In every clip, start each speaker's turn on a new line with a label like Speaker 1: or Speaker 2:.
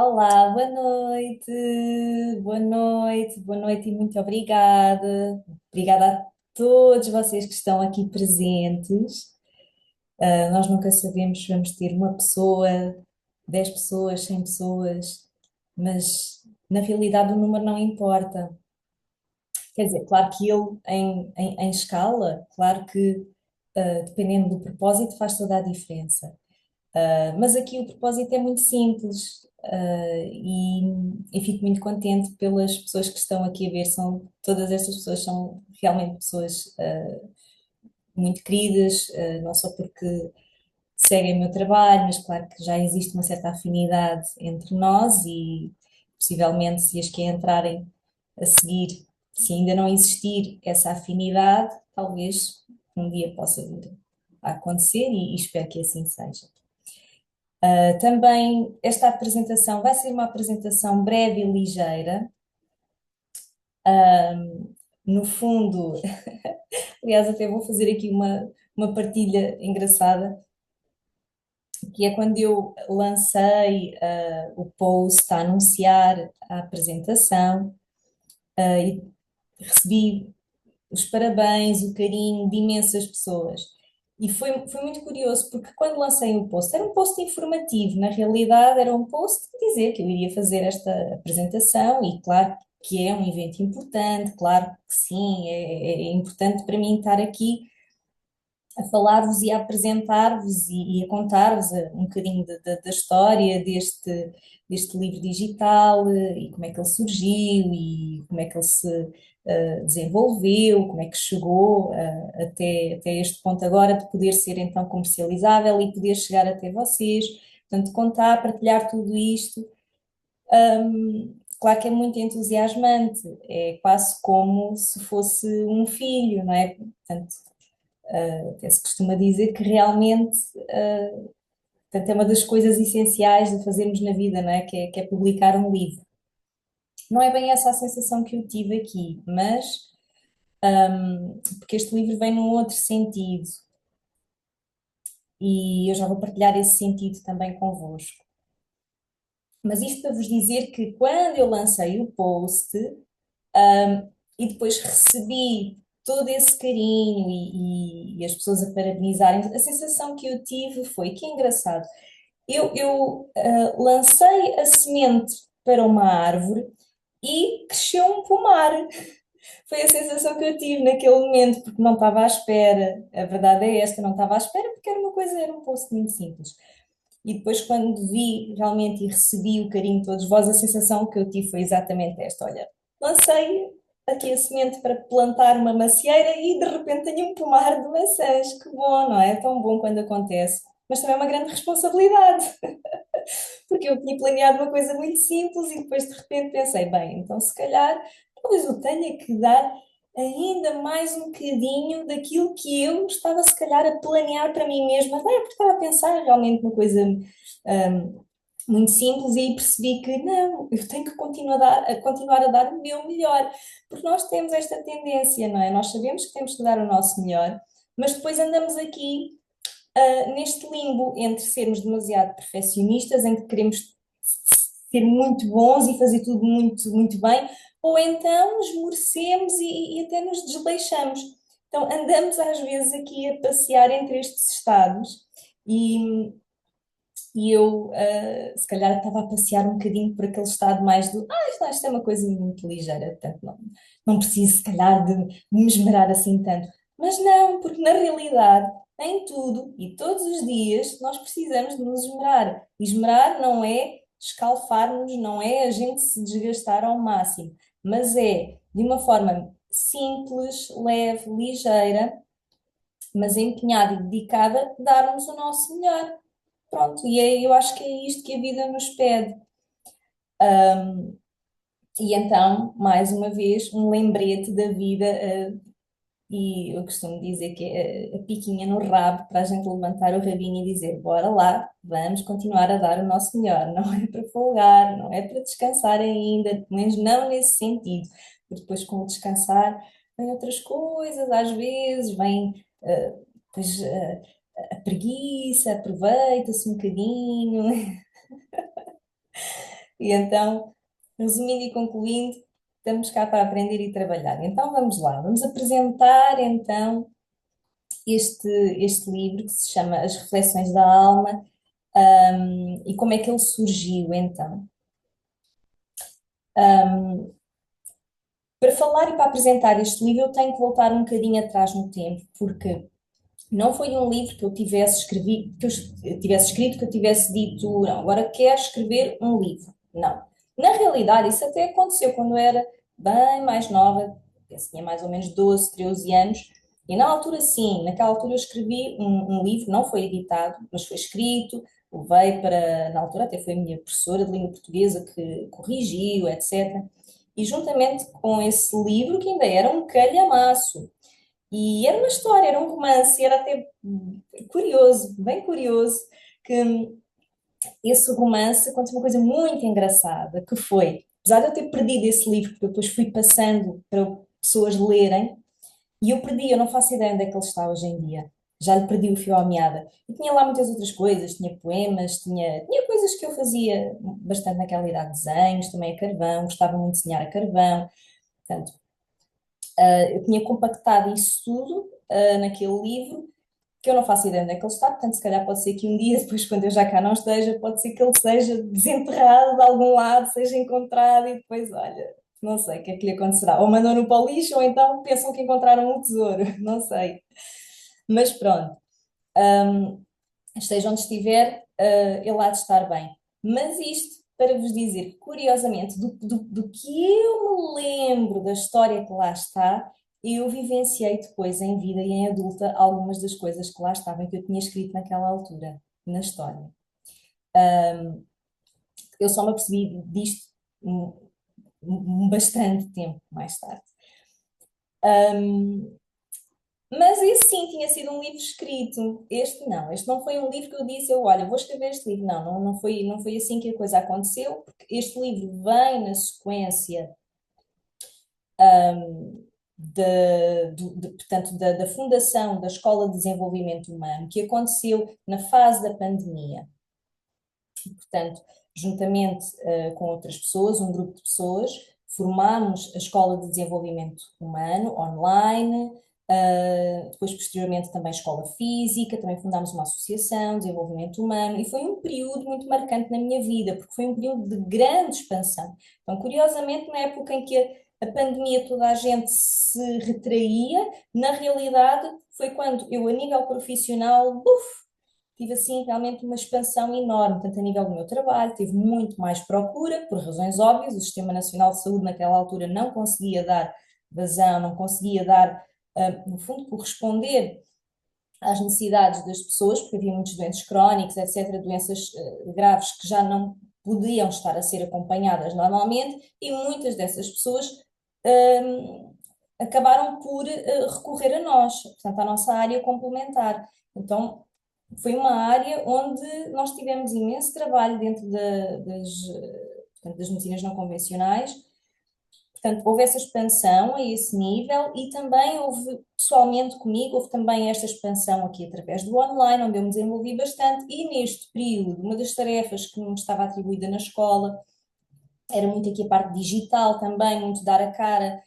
Speaker 1: Olá, boa noite e muito obrigada. Obrigada a todos vocês que estão aqui presentes. Nós nunca sabemos se vamos ter uma pessoa, 10 pessoas, 100 pessoas, mas na realidade o número não importa. Quer dizer, claro que ele em escala, claro que dependendo do propósito faz toda a diferença. Mas aqui o propósito é muito simples, e fico muito contente pelas pessoas que estão aqui a ver. Todas estas pessoas são realmente pessoas muito queridas, não só porque seguem o meu trabalho, mas claro que já existe uma certa afinidade entre nós e possivelmente se as que entrarem a seguir, se ainda não existir essa afinidade, talvez um dia possa vir a acontecer e espero que assim seja. Também esta apresentação vai ser uma apresentação breve e ligeira. No fundo, aliás, até vou fazer aqui uma partilha engraçada, que é quando eu lancei o post a anunciar a apresentação, e recebi os parabéns, o carinho de imensas pessoas. E foi muito curioso, porque quando lancei o post, era um post informativo, na realidade era um post de dizer que eu iria fazer esta apresentação, e claro que é um evento importante, claro que sim, é importante para mim estar aqui a falar-vos e a apresentar-vos e a contar-vos um bocadinho da história deste livro digital, e como é que ele surgiu e como é que ele se desenvolveu, como é que chegou até este ponto agora de poder ser então comercializável e poder chegar até vocês. Portanto, contar, partilhar tudo isto, claro que é muito entusiasmante, é quase como se fosse um filho, não é? Portanto, até se costuma dizer que realmente, portanto, é uma das coisas essenciais de fazermos na vida, não é? Que é publicar um livro. Não é bem essa a sensação que eu tive aqui, mas porque este livro vem num outro sentido e eu já vou partilhar esse sentido também convosco. Mas isto para vos dizer que quando eu lancei o post, e depois recebi todo esse carinho e as pessoas a parabenizarem, a sensação que eu tive foi que engraçado. Eu lancei a semente para uma árvore, e cresceu um pomar. Foi a sensação que eu tive naquele momento, porque não estava à espera. A verdade é esta, não estava à espera porque era uma coisa, era um post muito simples. E depois, quando vi realmente e recebi o carinho de todos vós, a sensação que eu tive foi exatamente esta: olha, lancei aqui a semente para plantar uma macieira e de repente tenho um pomar de maçãs. Que bom, não é? É tão bom quando acontece. Mas também é uma grande responsabilidade, porque eu tinha planeado uma coisa muito simples e depois de repente pensei, bem, então se calhar talvez eu tenha que dar ainda mais um bocadinho daquilo que eu estava se calhar a planear para mim mesma. Não é porque estava a pensar realmente numa coisa muito simples e aí percebi que não, eu tenho que continuar a dar o meu melhor, porque nós temos esta tendência, não é? Nós sabemos que temos que dar o nosso melhor, mas depois andamos aqui neste limbo entre sermos demasiado perfeccionistas, em que queremos ser muito bons e fazer tudo muito, muito bem, ou então esmorecemos e até nos desleixamos. Então andamos às vezes aqui a passear entre estes estados e, e eu se calhar estava a passear um bocadinho por aquele estado mais do isto é uma coisa muito ligeira, portanto não preciso se calhar de me esmerar assim tanto. Mas não, porque na realidade, em tudo e todos os dias, nós precisamos de nos esmerar. E esmerar não é escalfar-nos, não é a gente se desgastar ao máximo, mas é de uma forma simples, leve, ligeira, mas empenhada e dedicada, darmos o nosso melhor. Pronto, eu acho que é isto que a vida nos pede. E então, mais uma vez, um lembrete da vida, e eu costumo dizer que é a piquinha no rabo para a gente levantar o rabinho e dizer: bora lá, vamos continuar a dar o nosso melhor. Não é para folgar, não é para descansar ainda, pelo menos não nesse sentido, porque depois, com o descansar, vem outras coisas, às vezes, vem. Depois, a preguiça, aproveita-se um bocadinho. E então, resumindo e concluindo, estamos cá para aprender e trabalhar. Então vamos lá, vamos apresentar então este livro que se chama As Reflexões da Alma, e como é que ele surgiu então. Para falar e para apresentar este livro, eu tenho que voltar um bocadinho atrás no tempo, porque não foi um livro que eu tivesse escrevido, que eu tivesse dito, não, agora quero escrever um livro. Não. Na realidade, isso até aconteceu quando eu era bem mais nova, penso que tinha mais ou menos 12, 13 anos, e na altura sim, naquela altura eu escrevi um livro, não foi editado, mas foi escrito, levei para, na altura até foi a minha professora de língua portuguesa que corrigiu, etc. E juntamente com esse livro, que ainda era um calhamaço, e era uma história, era um romance, era até curioso, bem curioso, que esse romance conta uma coisa muito engraçada, que foi, apesar de eu ter perdido esse livro, porque eu depois fui passando para pessoas lerem, e eu perdi, eu não faço ideia onde é que ele está hoje em dia. Já lhe perdi o fio à meada. E tinha lá muitas outras coisas, tinha poemas, tinha coisas que eu fazia bastante naquela idade, desenhos, também a carvão, gostava muito de desenhar a carvão. Portanto, eu tinha compactado isso tudo naquele livro, que eu não faço ideia onde é que ele está, portanto, se calhar pode ser que um dia, depois, quando eu já cá não esteja, pode ser que ele seja desenterrado de algum lado, seja encontrado e depois, olha, não sei o que é que lhe acontecerá. Ou mandam-no para o lixo, ou então pensam que encontraram um tesouro, não sei. Mas pronto, esteja onde estiver, ele há de estar bem. Mas isto para vos dizer, curiosamente, do que eu me lembro da história que lá está, eu vivenciei depois em vida e em adulta algumas das coisas que lá estavam, que eu tinha escrito naquela altura, na história. Eu só me apercebi disto bastante tempo mais tarde. Mas esse sim tinha sido um livro escrito. Este não foi um livro que eu disse, olha, vou escrever este livro. Não foi assim que a coisa aconteceu, porque este livro vem na sequência portanto, da fundação da Escola de Desenvolvimento Humano, que aconteceu na fase da pandemia. E, portanto, juntamente com outras pessoas, um grupo de pessoas, formámos a Escola de Desenvolvimento Humano online, Depois, posteriormente, também escola física, também fundámos uma associação, desenvolvimento humano, e foi um período muito marcante na minha vida, porque foi um período de grande expansão. Então, curiosamente, na época em que a pandemia toda a gente se retraía, na realidade foi quando eu, a nível profissional, tive assim realmente uma expansão enorme, tanto a nível do meu trabalho, tive muito mais procura, por razões óbvias, o Sistema Nacional de Saúde naquela altura não conseguia dar vazão, não conseguia dar, no fundo, corresponder às necessidades das pessoas, porque havia muitos doentes crónicos, etc., doenças graves que já não podiam estar a ser acompanhadas normalmente, e muitas dessas pessoas acabaram por recorrer a nós, portanto, à nossa área complementar. Então, foi uma área onde nós tivemos imenso trabalho dentro portanto, das medicinas não convencionais. Portanto, houve essa expansão a esse nível e também houve, pessoalmente comigo, houve também esta expansão aqui através do online, onde eu me desenvolvi bastante e neste período, uma das tarefas que me estava atribuída na escola era muito aqui a parte digital também, muito dar a cara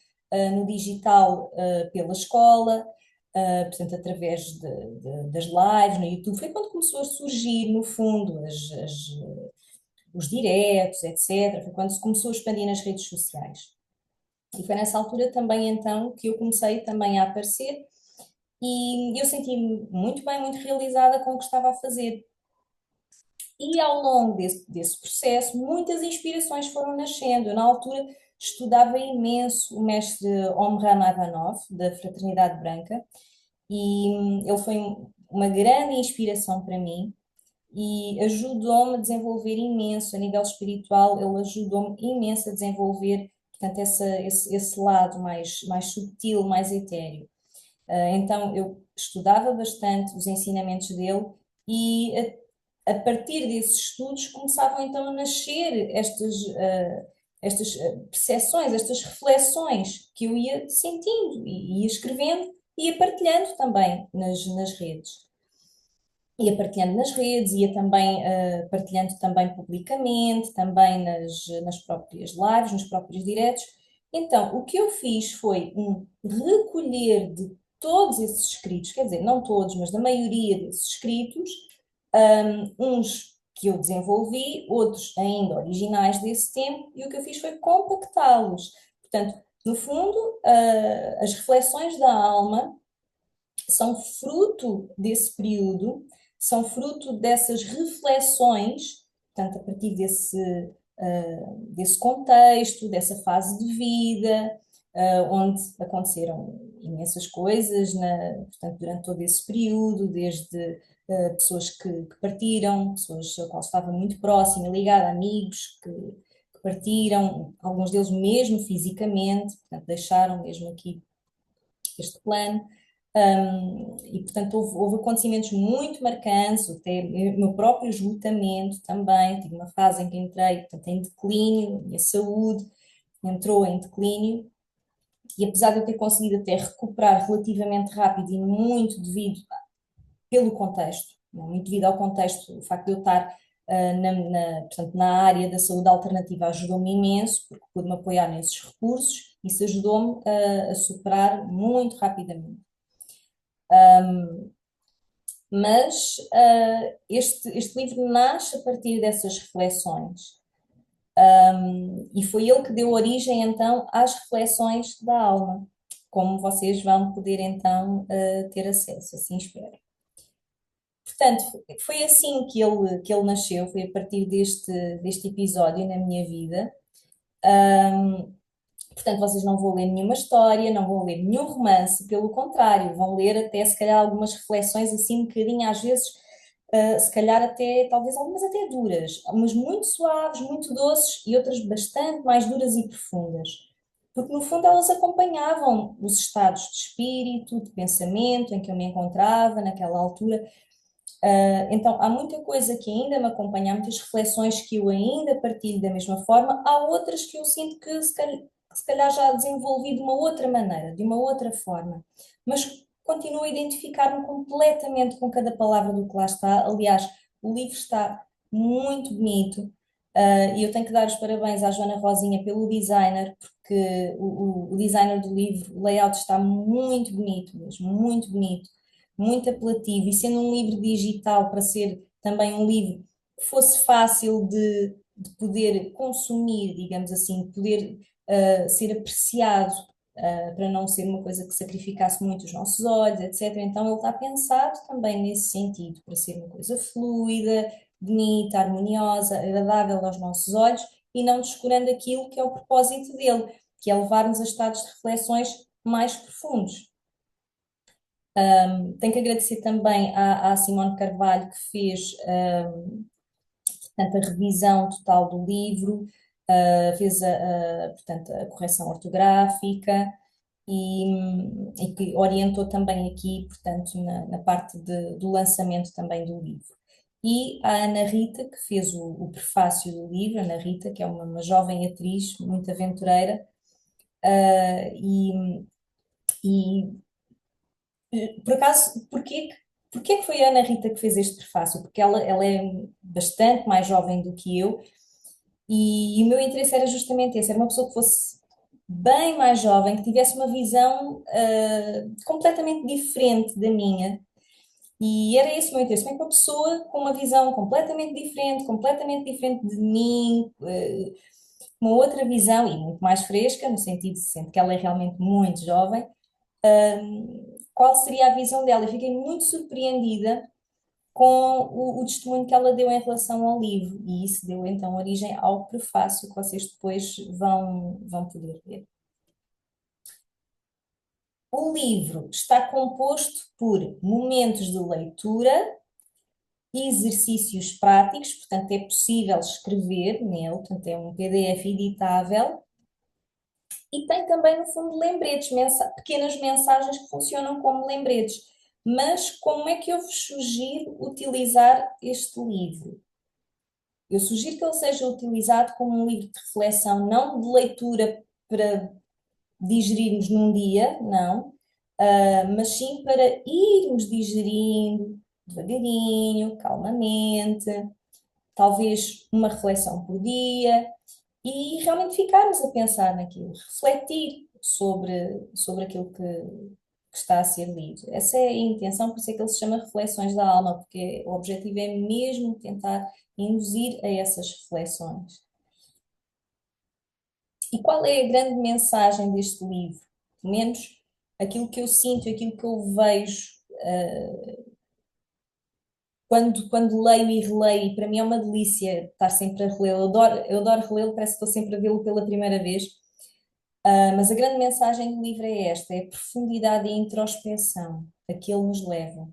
Speaker 1: no digital pela escola, portanto, através das lives no YouTube. Foi quando começou a surgir, no fundo, os diretos, etc. Foi quando se começou a expandir nas redes sociais. E foi nessa altura também, então, que eu comecei também a aparecer e eu senti-me muito bem, muito realizada com o que estava a fazer. E ao longo desse processo, muitas inspirações foram nascendo. Eu, na altura, estudava imenso o mestre Omram Ivanov, da Fraternidade Branca, e ele foi uma grande inspiração para mim e ajudou-me a desenvolver imenso, a nível espiritual, ele ajudou-me imenso a desenvolver, portanto, esse lado mais subtil, mais etéreo. Então, eu estudava bastante os ensinamentos dele e a partir desses estudos começavam então a nascer estas percepções, estas reflexões que eu ia sentindo e ia escrevendo e ia partilhando também nas redes. Ia partilhando nas redes, ia também partilhando também publicamente, também nas próprias lives, nos próprios diretos. Então, o que eu fiz foi um recolher de todos esses escritos, quer dizer, não todos, mas da maioria desses escritos, uns que eu desenvolvi, outros ainda originais desse tempo, e o que eu fiz foi compactá-los. Portanto, no fundo, as reflexões da alma são fruto desse período, são fruto dessas reflexões, portanto, a partir desse contexto, dessa fase de vida, onde aconteceram imensas coisas, portanto, durante todo esse período, desde pessoas que partiram, pessoas a qual estava muito próxima, ligada, amigos que partiram, alguns deles mesmo fisicamente, portanto, deixaram mesmo aqui este plano. E, portanto, houve acontecimentos muito marcantes, até o meu próprio esgotamento também. Tive uma fase em que entrei, portanto, em declínio, a minha saúde entrou em declínio, e apesar de eu ter conseguido até recuperar relativamente rápido e muito devido, pelo contexto, muito devido ao contexto, o facto de eu estar portanto, na área da saúde alternativa ajudou-me imenso, porque pude-me apoiar nesses recursos, isso ajudou-me a superar muito rapidamente. Mas este livro nasce a partir dessas reflexões. E foi ele que deu origem então às reflexões da alma, como vocês vão poder então ter acesso, assim espero. Portanto, foi assim que ele nasceu, foi a partir deste episódio na minha vida. Portanto, vocês não vão ler nenhuma história, não vão ler nenhum romance, pelo contrário, vão ler até se calhar algumas reflexões assim um bocadinho às vezes, se calhar até, talvez algumas até duras, mas muito suaves, muito doces e outras bastante mais duras e profundas. Porque no fundo elas acompanhavam os estados de espírito, de pensamento em que eu me encontrava naquela altura. Então há muita coisa que ainda me acompanha, há muitas reflexões que eu ainda partilho da mesma forma, há outras que eu sinto que se calhar já desenvolvi de uma outra maneira, de uma outra forma, mas continuo a identificar-me completamente com cada palavra do que lá está. Aliás, o livro está muito bonito, E eu tenho que dar os parabéns à Joana Rosinha pelo designer, porque o designer do livro, o layout está muito bonito mesmo, muito bonito, muito apelativo, e sendo um livro digital para ser também um livro que fosse fácil de poder consumir, digamos assim, de poder ser apreciado, para não ser uma coisa que sacrificasse muito os nossos olhos, etc. Então ele está pensado também nesse sentido, para ser uma coisa fluida, bonita, harmoniosa, agradável aos nossos olhos e não descurando aquilo que é o propósito dele, que é levar-nos a estados de reflexões mais profundos. Tenho que agradecer também à Simone Carvalho que fez, portanto, a revisão total do livro, fez portanto, a correção ortográfica e que orientou também aqui, portanto, na parte do lançamento também do livro. E a Ana Rita, que fez o prefácio do livro, Ana Rita, que é uma jovem atriz muito aventureira, e, e por acaso, porquê que foi a Ana Rita que fez este prefácio? Porque ela é bastante mais jovem do que eu e o meu interesse era justamente esse, era uma pessoa que fosse bem mais jovem, que tivesse uma visão completamente diferente da minha. E era esse o meu interesse, uma pessoa com uma visão completamente diferente de mim, uma outra visão e muito mais fresca, no sentido, sendo que ela é realmente muito jovem, qual seria a visão dela? E fiquei muito surpreendida com o testemunho que ela deu em relação ao livro, e isso deu então origem ao prefácio que vocês depois vão poder ver. O livro está composto por momentos de leitura, exercícios práticos, portanto é possível escrever nele, portanto é um PDF editável, e tem também, no fundo, lembretes, pequenas mensagens que funcionam como lembretes. Mas como é que eu vos sugiro utilizar este livro? Eu sugiro que ele seja utilizado como um livro de reflexão, não de leitura para digerirmos num dia, não, mas sim para irmos digerindo devagarinho, calmamente, talvez uma reflexão por dia e realmente ficarmos a pensar naquilo, refletir sobre aquilo que está a ser lido. Essa é a intenção, por isso é que ele se chama Reflexões da Alma, porque o objetivo é mesmo tentar induzir a essas reflexões. E qual é a grande mensagem deste livro? Pelo menos aquilo que eu sinto, aquilo que eu vejo quando leio e releio, e para mim é uma delícia estar sempre a relê-lo. Eu adoro relê-lo, parece que estou sempre a vê-lo pela primeira vez. Mas a grande mensagem do livro é esta: é a profundidade e a introspeção a que ele nos leva.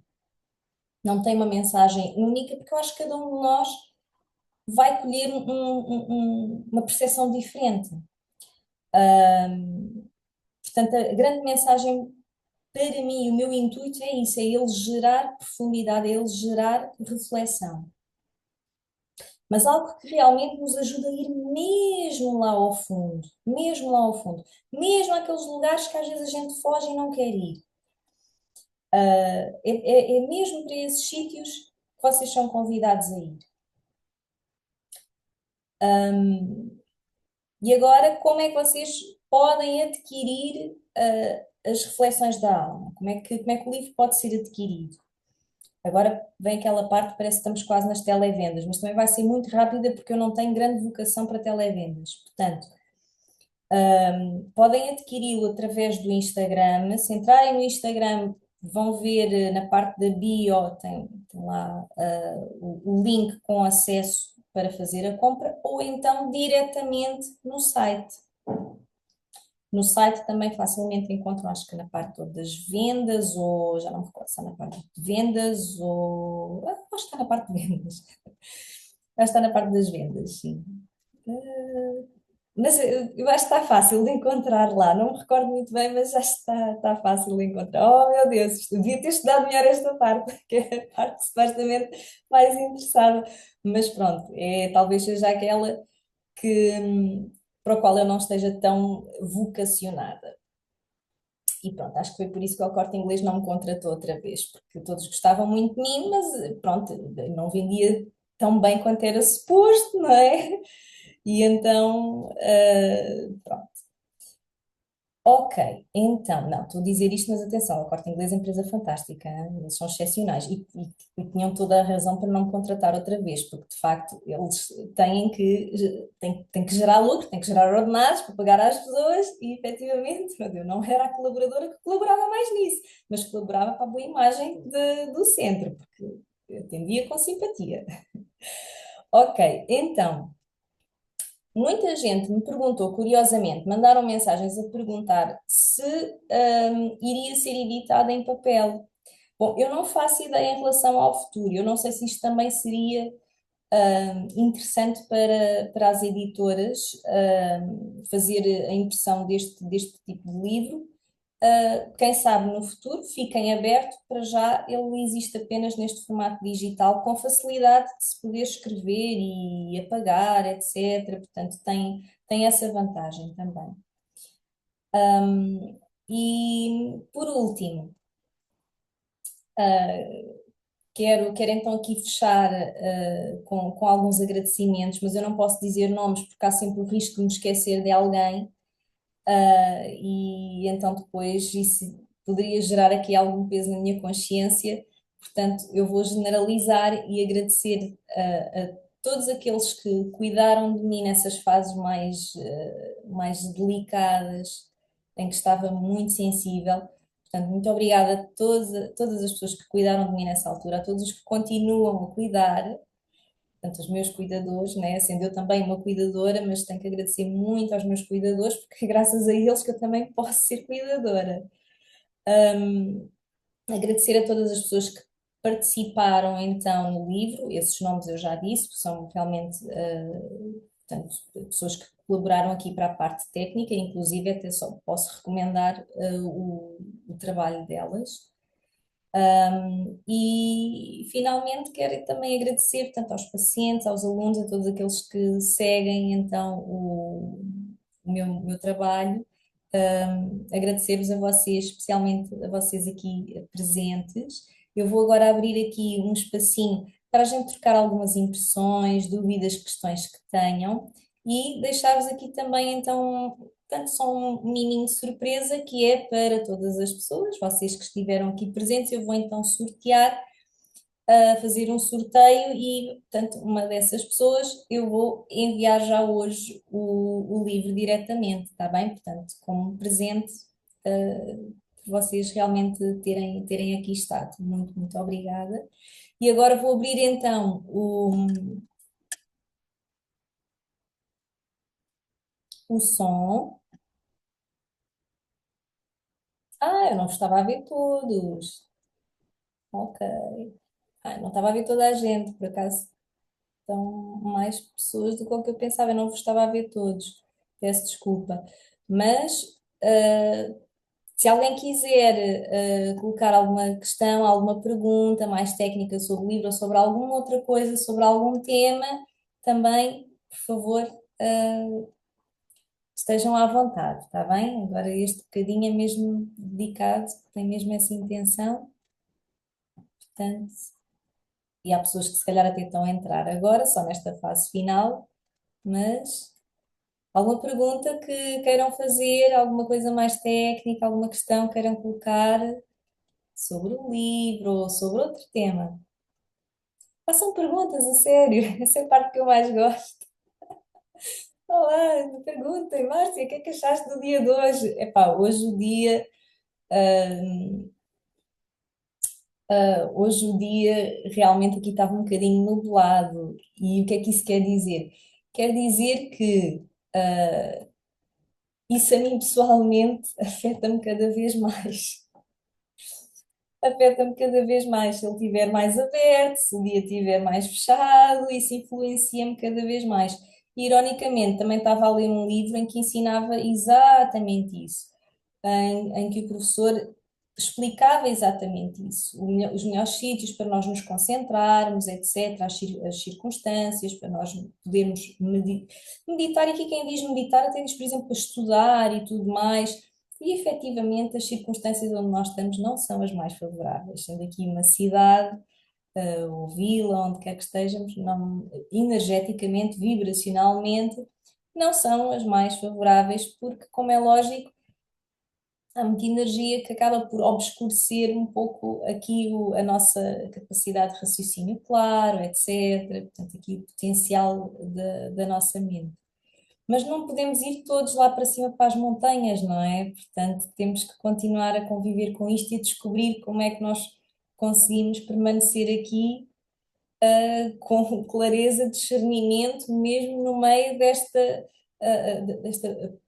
Speaker 1: Não tem uma mensagem única, porque eu acho que cada um de nós vai colher uma percepção diferente. Portanto, a grande mensagem para mim, o meu intuito é isso, é ele gerar profundidade, é ele gerar reflexão. Mas algo que realmente nos ajuda a ir mesmo lá ao fundo, mesmo lá ao fundo, mesmo àqueles lugares que às vezes a gente foge e não quer ir. É mesmo para esses sítios que vocês são convidados a ir. E agora, como é que vocês podem adquirir as reflexões da alma? Como é que o livro pode ser adquirido? Agora vem aquela parte, parece que estamos quase nas televendas, mas também vai ser muito rápida porque eu não tenho grande vocação para televendas. Portanto, podem adquiri-lo através do Instagram. Se entrarem no Instagram, vão ver na parte da bio, tem lá o link com acesso para fazer a compra, ou então diretamente no site. No site também facilmente encontram, acho que na parte toda das vendas, ou já não me recordo se está na parte de vendas, ou acho que está na parte de vendas. Acho que está na parte das vendas, sim. Mas eu acho que está fácil de encontrar lá. Não me recordo muito bem, mas acho que está fácil de encontrar. Oh, meu Deus, devia ter estudado melhor esta parte, que é a parte supostamente mais interessada. Mas pronto, talvez seja aquela para a qual eu não esteja tão vocacionada. E pronto, acho que foi por isso que o Corte Inglês não me contratou outra vez, porque todos gostavam muito de mim, mas pronto, não vendia tão bem quanto era suposto, não é? E então, pronto. Ok, então, não, estou a dizer isto, mas atenção, a Corte Inglês é uma empresa fantástica, hein? Eles são excepcionais e tinham toda a razão para não me contratar outra vez, porque de facto eles têm que gerar lucro, têm que gerar ordenados para pagar às pessoas e efetivamente, meu Deus, não era a colaboradora que colaborava mais nisso, mas colaborava para a boa imagem do centro, porque eu atendia com simpatia. Ok, então. Muita gente me perguntou, curiosamente, mandaram mensagens a perguntar se iria ser editada em papel. Bom, eu não faço ideia em relação ao futuro, eu não sei se isto também seria interessante para as editoras fazer a impressão deste tipo de livro. Quem sabe no futuro, fiquem aberto, para já ele existe apenas neste formato digital, com facilidade de se poder escrever e apagar, etc. Portanto, tem essa vantagem também. E por último, quero então aqui fechar com alguns agradecimentos, mas eu não posso dizer nomes porque há sempre o risco de me esquecer de alguém. E então depois isso poderia gerar aqui algum peso na minha consciência. Portanto, eu vou generalizar e agradecer a todos aqueles que cuidaram de mim nessas fases mais delicadas, em que estava muito sensível. Portanto, muito obrigada a todas as pessoas que cuidaram de mim nessa altura, a todos os que continuam a cuidar, portanto, os meus cuidadores, né? Sendo eu também uma cuidadora, mas tenho que agradecer muito aos meus cuidadores, porque é graças a eles que eu também posso ser cuidadora. Agradecer a todas as pessoas que participaram então no livro, esses nomes eu já disse, são realmente, portanto, pessoas que colaboraram aqui para a parte técnica, inclusive até só posso recomendar o trabalho delas. E finalmente quero também agradecer tanto aos pacientes, aos alunos, a todos aqueles que seguem então o meu trabalho. Agradecer-vos a vocês, especialmente a vocês aqui presentes. Eu vou agora abrir aqui um espacinho para a gente trocar algumas impressões, dúvidas, questões que tenham e deixar-vos aqui também então portanto, só um miminho de surpresa que é para todas as pessoas, vocês que estiveram aqui presentes, eu vou então sortear, fazer um sorteio e, portanto, uma dessas pessoas eu vou enviar já hoje o livro diretamente, está bem? Portanto, como presente, por vocês realmente terem aqui estado. Muito, muito obrigada. E agora vou abrir então o som. Ah, eu não estava a ver todos. Ok. Ah, não estava a ver toda a gente, por acaso estão mais pessoas do que o que eu pensava, eu não vos estava a ver todos, peço desculpa. Mas se alguém quiser colocar alguma questão, alguma pergunta mais técnica sobre o livro ou sobre alguma outra coisa, sobre algum tema, também, por favor, estejam à vontade, está bem? Agora este bocadinho é mesmo dedicado, tem mesmo essa intenção, portanto. E há pessoas que se calhar até estão a entrar agora, só nesta fase final, mas alguma pergunta que queiram fazer, alguma coisa mais técnica, alguma questão que queiram colocar sobre o livro ou sobre outro tema. Façam perguntas, a sério, essa é a parte que eu mais gosto. Olá, perguntem, Márcia, o que é que achaste do dia de hoje? Epá, hoje o dia realmente aqui estava um bocadinho nublado. E o que é que isso quer dizer? Quer dizer que isso a mim pessoalmente afeta-me cada vez mais. Afeta-me cada vez mais se ele estiver mais aberto, se o dia estiver mais fechado, isso influencia-me cada vez mais. Ironicamente, também estava a ler um livro em que ensinava exatamente isso, em que o professor explicava exatamente isso, os melhores sítios para nós nos concentrarmos, etc., as circunstâncias, para nós podermos meditar, e aqui quem diz meditar até diz, por exemplo, para estudar e tudo mais, e efetivamente as circunstâncias onde nós estamos não são as mais favoráveis, sendo aqui uma cidade, ouvi-la, onde quer que estejamos, não, energeticamente, vibracionalmente, não são as mais favoráveis, porque, como é lógico, há muita energia que acaba por obscurecer um pouco aqui a nossa capacidade de raciocínio claro, etc. Portanto, aqui o potencial da nossa mente. Mas não podemos ir todos lá para cima para as montanhas, não é? Portanto, temos que continuar a conviver com isto e a descobrir como é que nós conseguimos permanecer aqui com clareza, discernimento, mesmo no meio desta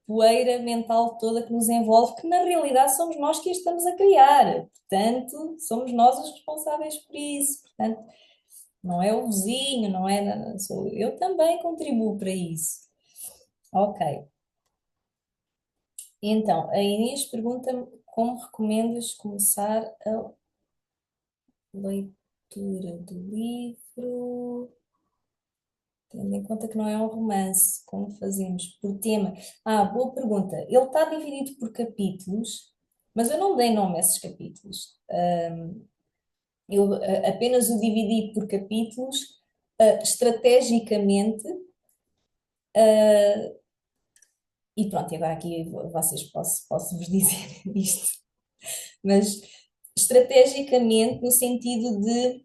Speaker 1: poeira mental toda que nos envolve, que na realidade somos nós que a estamos a criar. Portanto, somos nós os responsáveis por isso. Portanto, não é o vizinho, não é, sou eu também contribuo para isso. Ok. Então, a Inês pergunta-me como recomendas começar a leitura do livro, tendo em conta que não é um romance, como fazemos? Por tema? Ah, boa pergunta. Ele está dividido por capítulos, mas eu não dei nome a esses capítulos. Eu apenas o dividi por capítulos, estrategicamente, e pronto, e agora aqui vocês posso vos dizer isto, mas estrategicamente no sentido de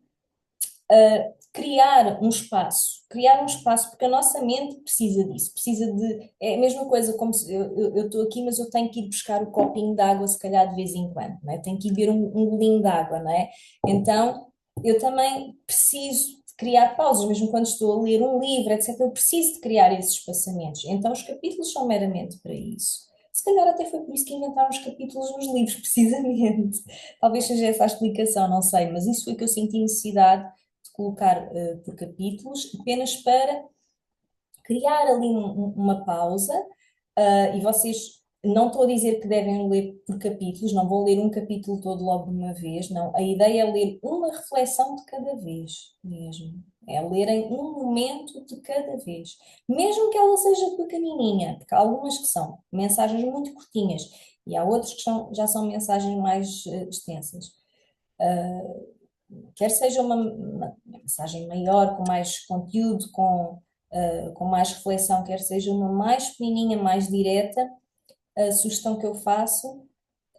Speaker 1: criar um espaço, porque a nossa mente precisa disso, precisa de, é a mesma coisa como se eu estou aqui, mas eu tenho que ir buscar o copinho de água, se calhar de vez em quando, não é? Tenho que ir beber um golinho de água, não é? Então, eu também preciso de criar pausas, mesmo quando estou a ler um livro, etc., eu preciso de criar esses espaçamentos. Então, os capítulos são meramente para isso. Se calhar até foi por isso que inventaram os capítulos nos livros, precisamente. Talvez seja essa a explicação, não sei, mas isso foi que eu senti necessidade de colocar por capítulos, apenas para criar ali uma pausa, e vocês, não estou a dizer que devem ler por capítulos, não vou ler um capítulo todo logo de uma vez, não. A ideia é ler uma reflexão de cada vez mesmo. É lerem um momento de cada vez. Mesmo que ela seja pequenininha, porque há algumas que são mensagens muito curtinhas e há outras que já são mensagens mais extensas. Quer seja uma mensagem maior, com mais conteúdo, com mais reflexão, quer seja uma mais pequenininha, mais direta, a sugestão que eu faço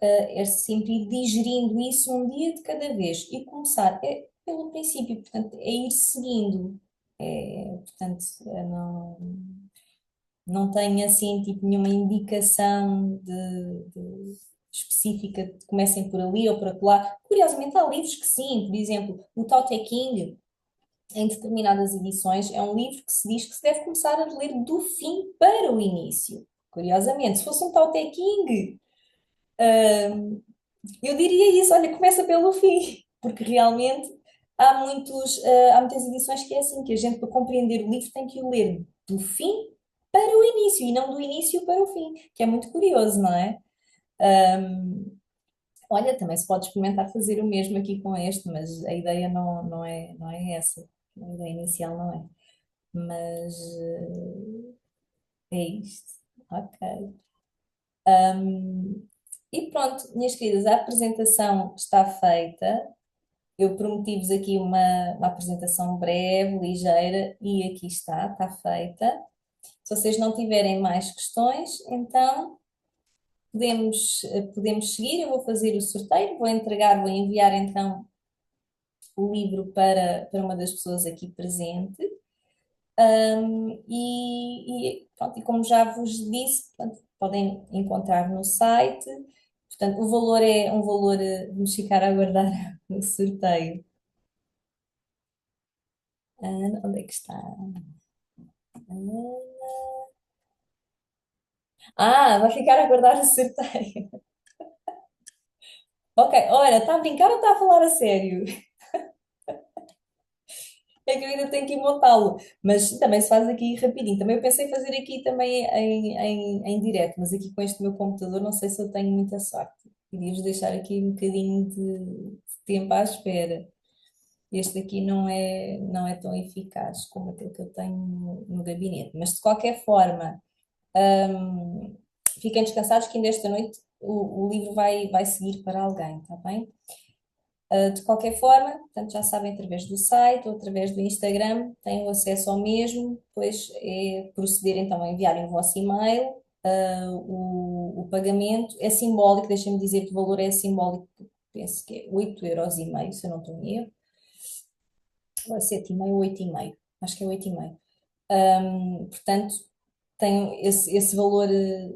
Speaker 1: é sempre ir digerindo isso um dia de cada vez e começar pelo princípio, portanto, é ir seguindo. Portanto, não tenho assim tipo nenhuma indicação específica de que comecem por ali ou por acolá. Curiosamente, há livros que sim, por exemplo, o Tao Te Ching, em determinadas edições, é um livro que se diz que se deve começar a ler do fim para o início. Curiosamente, se fosse um Tao Te Ching, eu diria isso, olha, começa pelo fim, porque realmente há muitas edições que é assim, que a gente para compreender o livro tem que o ler do fim para o início e não do início para o fim, que é muito curioso, não é? Olha, também se pode experimentar fazer o mesmo aqui com este, mas a ideia não é essa. A ideia inicial não é. Mas é isto. Ok. E pronto, minhas queridas, a apresentação está feita. Eu prometi-vos aqui uma apresentação breve, ligeira, e aqui está feita. Se vocês não tiverem mais questões, então podemos seguir. Eu vou fazer o sorteio, vou enviar então o livro para uma das pessoas aqui presente. Pronto, e como já vos disse, portanto, podem encontrar no site. Portanto, o valor é um valor, vamos ficar a aguardar o sorteio. Onde é que está? Vai ficar a aguardar o sorteio. Ok, olha, está a brincar ou está a falar a sério? É que eu ainda tenho que ir montá-lo, mas também se faz aqui rapidinho. Também eu pensei em fazer aqui também em direto, mas aqui com este meu computador não sei se eu tenho muita sorte. Podia-vos deixar aqui um bocadinho de tempo à espera. Este aqui não é tão eficaz como aquele que eu tenho no gabinete. Mas de qualquer forma, hum, fiquem descansados que ainda esta noite o livro vai seguir para alguém, está bem? De qualquer forma, portanto, já sabem, através do site ou através do Instagram, têm o acesso ao mesmo, depois é proceder então a enviarem o vosso e-mail, o pagamento é simbólico, deixem-me dizer que o valor é simbólico, penso que é 8,5 euros, se eu não estou em erro, ou é 7,5 ou 8,5, acho que é 8,5. Portanto, tem esse valor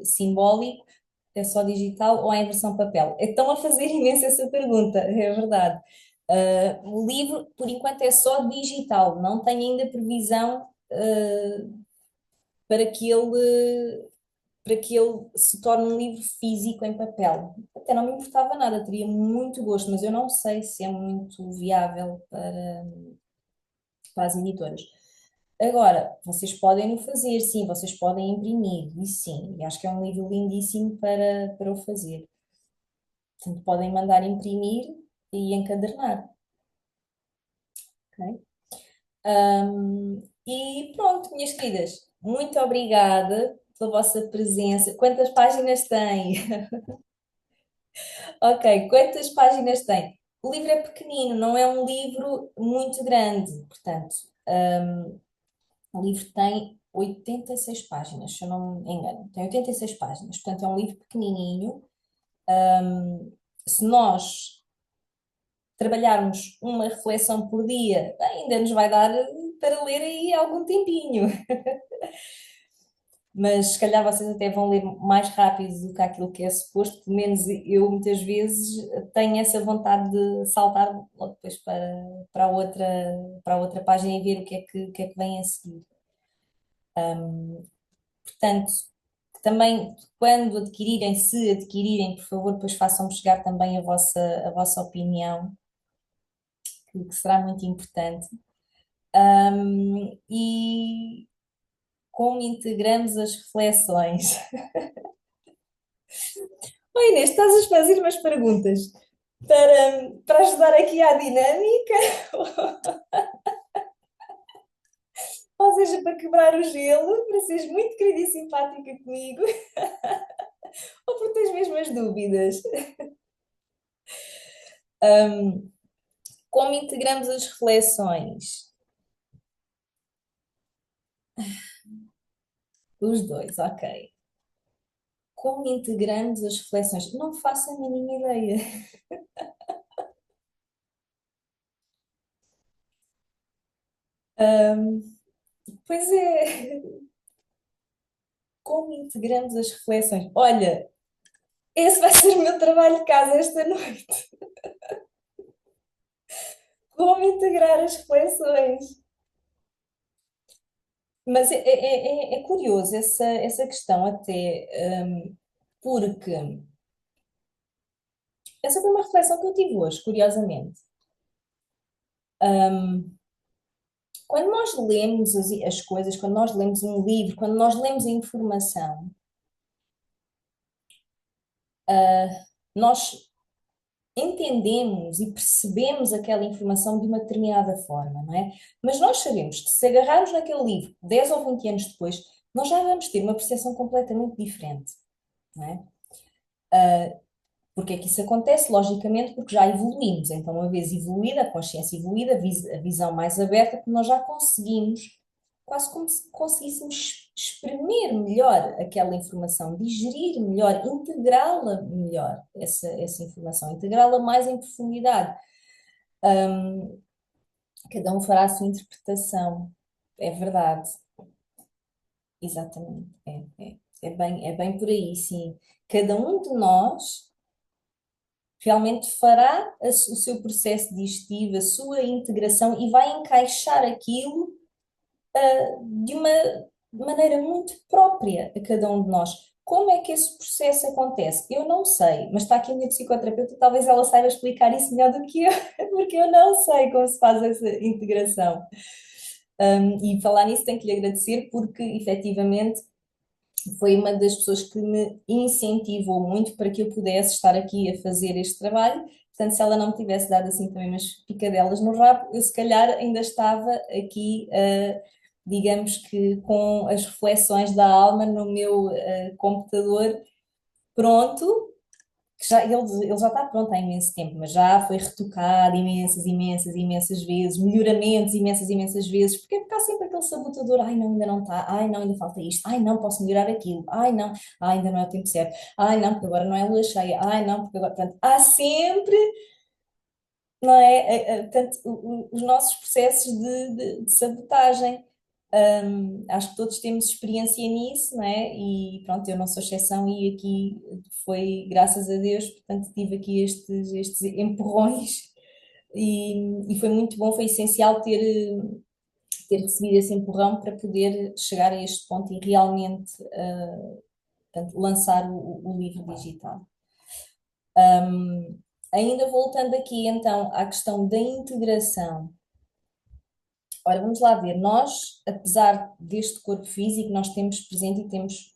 Speaker 1: simbólico, é só digital ou é em versão papel? Estão a fazer imenso essa pergunta, é verdade. O livro, por enquanto, é só digital, não tem ainda previsão para que ele se torne um livro físico em papel. Até não me importava nada, teria muito gosto, mas eu não sei se é muito viável para as editoras. Agora, vocês podem o fazer, sim, vocês podem imprimir, e sim, e acho que é um livro lindíssimo para o fazer. Portanto, podem mandar imprimir e encadernar, ok? E pronto, minhas queridas, muito obrigada pela vossa presença. Quantas páginas tem? Ok, quantas páginas tem? O livro é pequenino, não é um livro muito grande, portanto, o livro tem 86 páginas, se eu não me engano, tem 86 páginas, portanto, é um livro pequenininho. Se nós trabalharmos uma reflexão por dia, ainda nos vai dar para ler aí algum tempinho. Mas se calhar vocês até vão ler mais rápido do que aquilo que é suposto, pelo menos eu muitas vezes tenho essa vontade de saltar logo depois para a outra página e ver o que é que vem a seguir. Portanto, também quando adquirirem, se adquirirem, por favor, depois façam chegar também a vossa opinião, que será muito importante. E como integramos as reflexões? Oi, Inês, estás a fazer umas perguntas para ajudar aqui à dinâmica, ou seja, para quebrar o gelo, para seres muito querida e simpática comigo, ou porque tens mesmo as dúvidas? Ahm, como integramos as reflexões? Os dois, ok. Como integramos as reflexões? Não faço a mínima ideia. Ahm, pois é, como integramos as reflexões? Olha, esse vai ser o meu trabalho de casa esta noite. Como integrar as reflexões? Mas é curioso essa questão até, porque essa foi uma reflexão que eu tive hoje, curiosamente. Quando nós lemos as coisas, quando nós lemos um livro, quando nós lemos a informação, nós entendemos e percebemos aquela informação de uma determinada forma, não é? Mas nós sabemos que se agarrarmos naquele livro 10 ou 20 anos depois, nós já vamos ter uma percepção completamente diferente, não é? Porque é que isso acontece? Logicamente, porque já evoluímos. Então, uma vez evoluída, a consciência evoluída, a visão mais aberta, que nós já conseguimos, quase como se conseguíssemos exprimir melhor aquela informação, digerir melhor, integrá-la melhor, essa informação, integrá-la mais em profundidade. Cada um fará a sua interpretação. É verdade, exatamente. É bem por aí, sim. Cada um de nós realmente fará o seu processo digestivo, a sua integração e vai encaixar aquilo de uma maneira muito própria a cada um de nós. Como é que esse processo acontece? Eu não sei, mas está aqui a minha psicoterapeuta, talvez ela saiba explicar isso melhor do que eu, porque eu não sei como se faz essa integração. E falar nisso tenho que lhe agradecer porque efetivamente foi uma das pessoas que me incentivou muito para que eu pudesse estar aqui a fazer este trabalho. Portanto, se ela não me tivesse dado assim também umas picadelas no rabo, eu se calhar ainda estava aqui, digamos que com as reflexões da alma no meu computador, pronto que já, ele já está pronto há imenso tempo, mas já foi retocado imensas, imensas, imensas vezes, melhoramentos imensas, imensas vezes, porque há sempre aquele sabotador, ai não, ainda não está, ai não, ainda falta isto, ai não, posso melhorar aquilo, ai não, ai ainda não é o tempo certo, ai não, porque agora não é lua cheia, ai não, porque agora, portanto, há sempre, não é, portanto, os nossos processos de sabotagem. Acho que todos temos experiência nisso, não é? E pronto, eu não sou exceção e aqui foi, graças a Deus, portanto, tive aqui estes empurrões e foi muito bom, foi essencial ter recebido esse empurrão para poder chegar a este ponto e realmente, portanto, lançar o livro digital. Ainda voltando aqui então à questão da integração. Ora, vamos lá ver, nós, apesar deste corpo físico, nós temos presente e temos,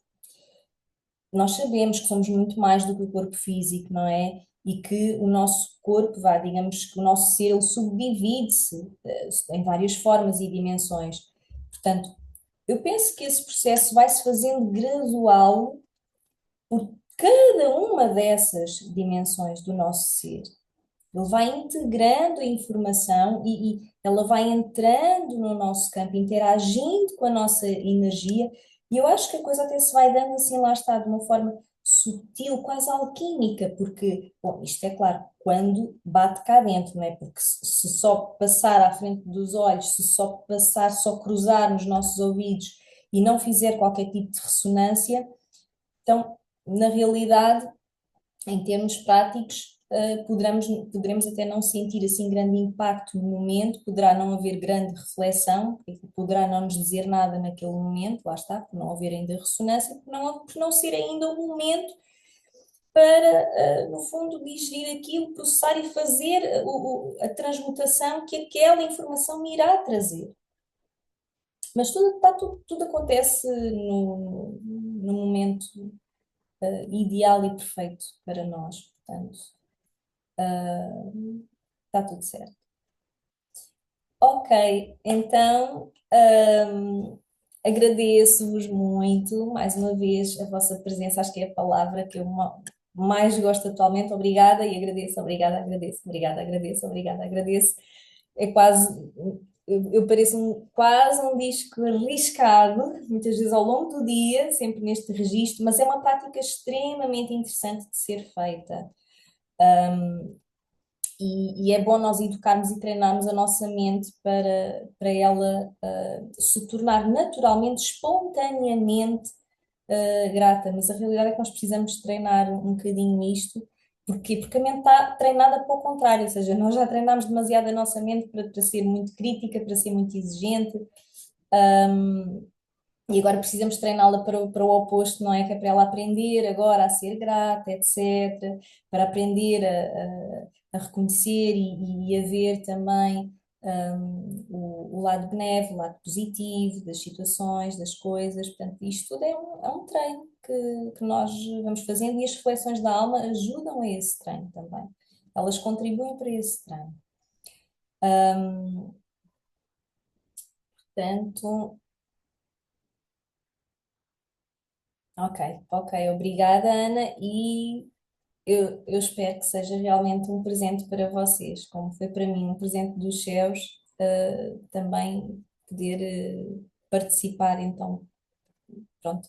Speaker 1: nós sabemos que somos muito mais do que o corpo físico, não é? E que o nosso corpo, vá, digamos que o nosso ser, ele subdivide-se, em várias formas e dimensões. Portanto, eu penso que esse processo vai se fazendo gradual por cada uma dessas dimensões do nosso ser. Ele vai integrando a informação e ela vai entrando no nosso campo, interagindo com a nossa energia, e eu acho que a coisa até se vai dando assim, lá está, de uma forma sutil, quase alquímica, porque, bom, isto é claro, quando bate cá dentro, não é? Porque se só passar à frente dos olhos, se só passar, só cruzar nos nossos ouvidos e não fizer qualquer tipo de ressonância, então, na realidade, em termos práticos, poderemos até não sentir assim grande impacto no momento, poderá não haver grande reflexão, poderá não nos dizer nada naquele momento, lá está, por não haver ainda ressonância, por não ser ainda o momento para, no fundo, digerir aquilo, processar e fazer a transmutação que aquela informação me irá trazer. Mas tudo acontece no momento ideal e perfeito para nós, portanto. Está tudo certo. Ok, então agradeço-vos muito mais uma vez a vossa presença, acho que é a palavra que eu mais gosto atualmente. Obrigada e agradeço, obrigada, agradeço, obrigada, agradeço, obrigada, agradeço. É quase, eu pareço quase um disco riscado, muitas vezes ao longo do dia, sempre neste registro, mas é uma prática extremamente interessante de ser feita. E é bom nós educarmos e treinarmos a nossa mente para ela se tornar naturalmente, espontaneamente grata. Mas a realidade é que nós precisamos treinar um bocadinho nisto. Porquê? Porque a mente está treinada para o contrário, ou seja, nós já treinamos demasiado a nossa mente para ser muito crítica, para ser muito exigente, e agora precisamos treiná-la para o oposto, não é? Que é para ela aprender agora a ser grata, etc., para aprender a reconhecer e a ver também o lado benéfico, o lado positivo das situações, das coisas. Portanto, isto tudo é um treino que nós vamos fazendo e as reflexões da alma ajudam a esse treino também. Elas contribuem para esse treino. Portanto, ok, ok, obrigada, Ana, e eu espero que seja realmente um presente para vocês, como foi para mim um presente dos céus, também poder participar então, pronto,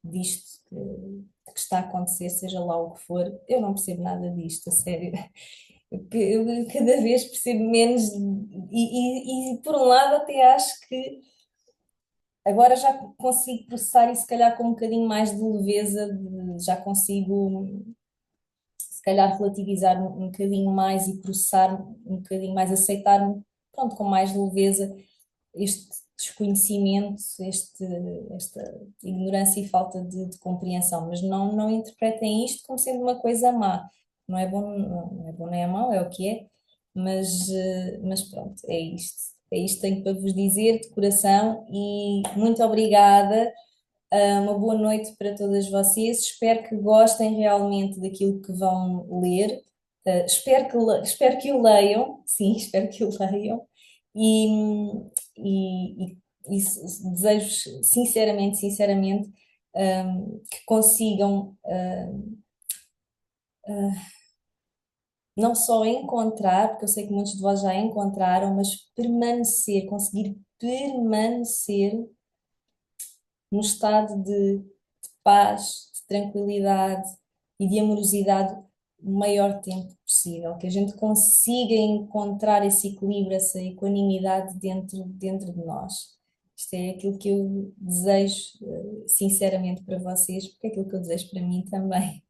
Speaker 1: disto que está a acontecer, seja lá o que for. Eu não percebo nada disto, a sério. Eu cada vez percebo menos e por um lado até acho que agora já consigo processar e se calhar com um bocadinho mais de leveza, já consigo se calhar relativizar um bocadinho mais e processar um bocadinho mais, aceitar, pronto, com mais leveza este desconhecimento, esta ignorância e falta de compreensão, mas não interpretem isto como sendo uma coisa má. Não é bom, não é bom nem é mau, é o que é, mas pronto, é isto. É isto que tenho para vos dizer de coração e muito obrigada. Uma boa noite para todas vocês. Espero que gostem realmente daquilo que vão ler. Espero que o leiam, sim, espero que o leiam. E, desejo-vos sinceramente, sinceramente, que consigam não só encontrar, porque eu sei que muitos de vós já encontraram, mas permanecer, conseguir permanecer no estado de paz, de tranquilidade e de amorosidade o maior tempo possível, que a gente consiga encontrar esse equilíbrio, essa equanimidade dentro de nós. Isto é aquilo que eu desejo, sinceramente, para vocês, porque é aquilo que eu desejo para mim também.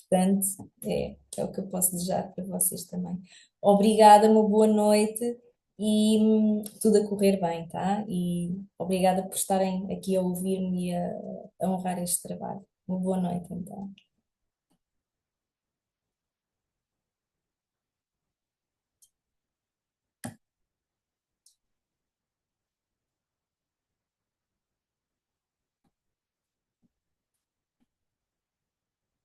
Speaker 1: Portanto, é o que eu posso desejar para vocês também. Obrigada, uma boa noite e tudo a correr bem, tá? E obrigada por estarem aqui a ouvir-me e a honrar este trabalho. Uma boa noite, então.